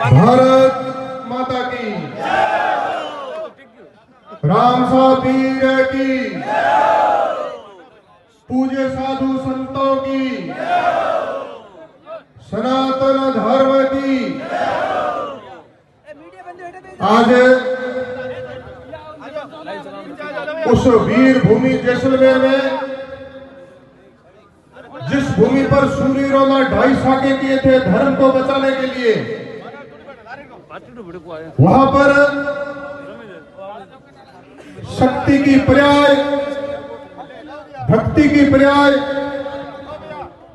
भारत माता की, रामसा पीर की, पूज्य साधु संतों की, सनातन धर्म की। आज उस वीर भूमि जैसलमेर में, जिस भूमि पर शूरवीरों ने 2.5 साके किए थे धर्म को बचाने के लिए, वहां पर शक्ति की पर्याय, भक्ति की पर्याय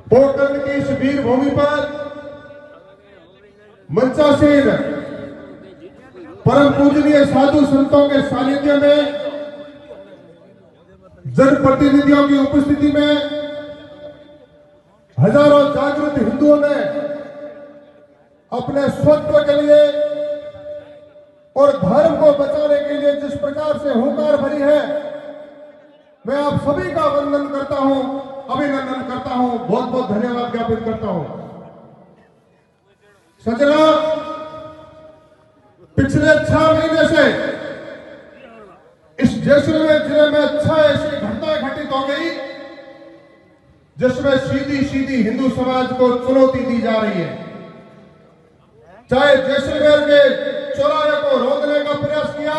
पोखरण की इस वीर भूमि पर मंचासीन परम पूजनीय साधु संतों के सानिध्य में, जनप्रतिनिधियों की उपस्थिति में हजारों जागृत हिंदुओं ने अपने स्वत्व के लिए और धर्म को बचाने के लिए जिस प्रकार से हुंकार भरी है, मैं आप सभी का वंदन करता हूं, अभिनंदन करता हूं, बहुत बहुत धन्यवाद ज्ञापित करता हूं। सज्जनों, पिछले 6 महीने से इस जैसलमेर जिले में 6 ऐसी घटनाएं घटित हो गई जिसमें सीधी सीधी हिंदू समाज को चुनौती दी जा रही है। चाहे जैसलमेर के चौराहे को रोकने का प्रयास किया,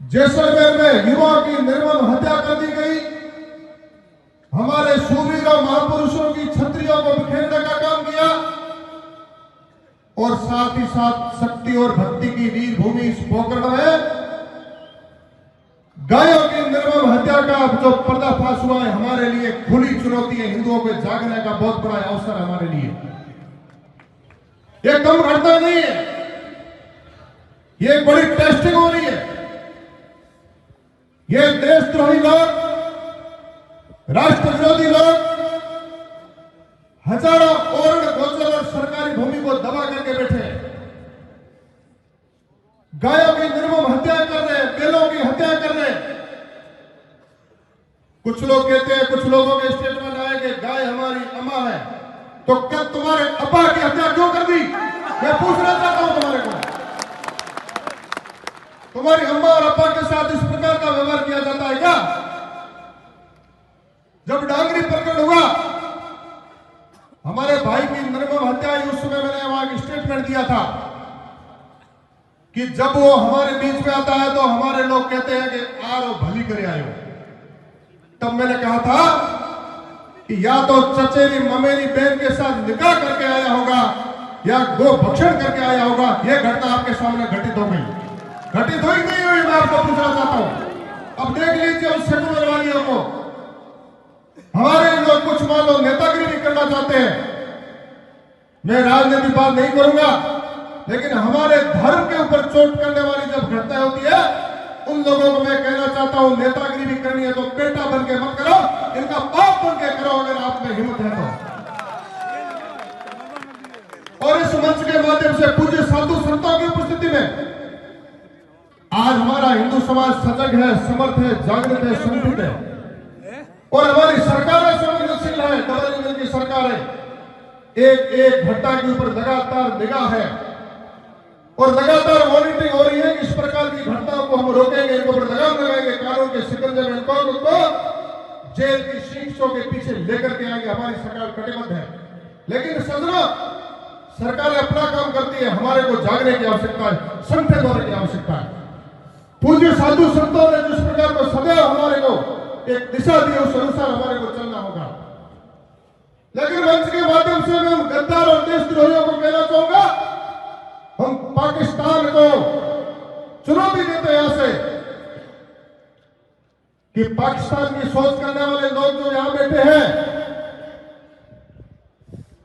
जैसलमेर में युवाओं की निर्मम हत्या कर दी गई, हमारे शूरवीरों महापुरुषों की छत्रियों को बिखेरने का काम किया, और साथ ही साथ शक्ति और भक्ति की वीर भूमि इस पोखरण में गायों की निर्मम हत्या का जो पर्दाफाश हुआ है, हमारे लिए खुली चुनौती है। हिंदुओं को जागने का बहुत बड़ा अवसर है हमारे लिए। यह कम घटना नहीं है, यह एक बड़ी टेस्टिंग हो रही है। ये देशद्रोही लोग, राष्ट्र विरोधी लोग हजारों ओरण गोचर और सरकारी भूमि को दबा करके बैठे हैं, गायों की निर्मम हत्या कर रहे हैं, बैलों की हत्या कर रहे हैं। कुछ लोग कहते हैं, कुछ लोगों के स्टेटमेंट आए कि गाय हमारी अम्मा है, तो क्या तुम्हारे अब्बा की हत्या क्यों कर दी? मैं पूछना चाहता हूं तुम्हारे को, तुम्हारी अम्मा और अब्बा के साथ इस प्रकार का व्यवहार किया जाता है क्या? जब डांगरी प्रकरण हुआ, हमारे भाई की निर्मम हत्या हुई, उस समय मैंने वहां एक स्टेटमेंट दिया था कि जब वो हमारे बीच में आता है तो हमारे लोग कहते हैं कि आरो भली करे आयो। तब मैंने कहा था कि या तो चचेरी ममेरी बहन के साथ निकाह करके आया होगा या गो भक्षण करके आया होगा। यह घटना आपके सामने घटित हो गई, घटित हुई नहीं हुई, मैं आपको पूछना चाहता हूं। अब देख लीजिए उन सेकुलर वालियों को, हमारे लोग कुछ मान लो नेतागिरी भी करना चाहते हैं। मैं राजनीतिक बात नहीं करूंगा, लेकिन हमारे धर्म के ऊपर चोट करने वाली जब घटना होती है, उन लोगों को मैं कहना चाहता हूं, नेतागिरी भी करनी है तो बेटा बन के मत करो, इनका बाप बन के करो अगर आप में हिम्मत है तो। और इस मंच के माध्यम से पूज्य साधु संतों की उपस्थिति में आज हमारा हिंदू समाज सजग है, समर्थ है, जागृत है, संगठित है, और हमारी सरकारें संवेदनशील है, डबल इंजन की सरकार है। एक एक घटना के ऊपर लगातार निगाह है और लगातार मॉनिटरिंग हो रही है कि इस प्रकार की घटनाओं को हम रोकेंगे, इनको पर लगाम लगाएंगे, कानून के शिकंजे में इनको जेल की शीशों के पीछे लेकर के आएंगे। हमारी सरकार कटिबद्ध है। लेकिन सदनों, सरकार अपना काम करती है, हमारे को जागने की आवश्यकता है, संगठित होने की आवश्यकता है। पूज्य साधु संतों ने जिस प्रकार को सदैव हमारे को एक दिशा दी, उस अनुसार हमारे को चलना होगा। लेकिन मंच के माध्यम से मैं उन गद्दार और देशद्रोहियों को कहना चाहूंगा, हम पाकिस्तान को चुनौती देते हैं यहां से कि पाकिस्तान की सोच करने वाले लोग जो यहां बैठे हैं,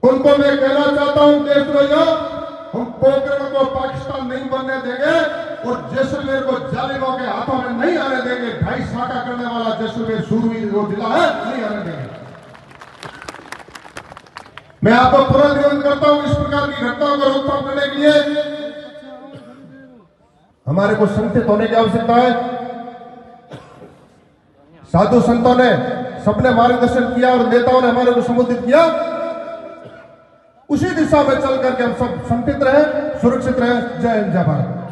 उनको मैं कहना चाहता हूं, देशद्रोहियों, हम पोखरण को पाकिस्तान नहीं बनने देंगे और जैसलमेर को जालिमों के हाथों में नहीं आने देंगे। 2.5 साका करने वाला जैसलमेर शूरवीर जो जिला है, नहीं आने देंगे। मैं आपको पुनः निवेदन करता हूं, इस प्रकार की घटनाओं को रोकथाम करने के लिए हमारे को संगठित होने की आवश्यकता है। साधु संतों ने सबने मार्गदर्शन किया और नेताओं ने हमारे को संबोधित किया। उसी दिशा में चल करके हम सब संगठित रहे, सुरक्षित रहे। जय हिंद, जय भारत।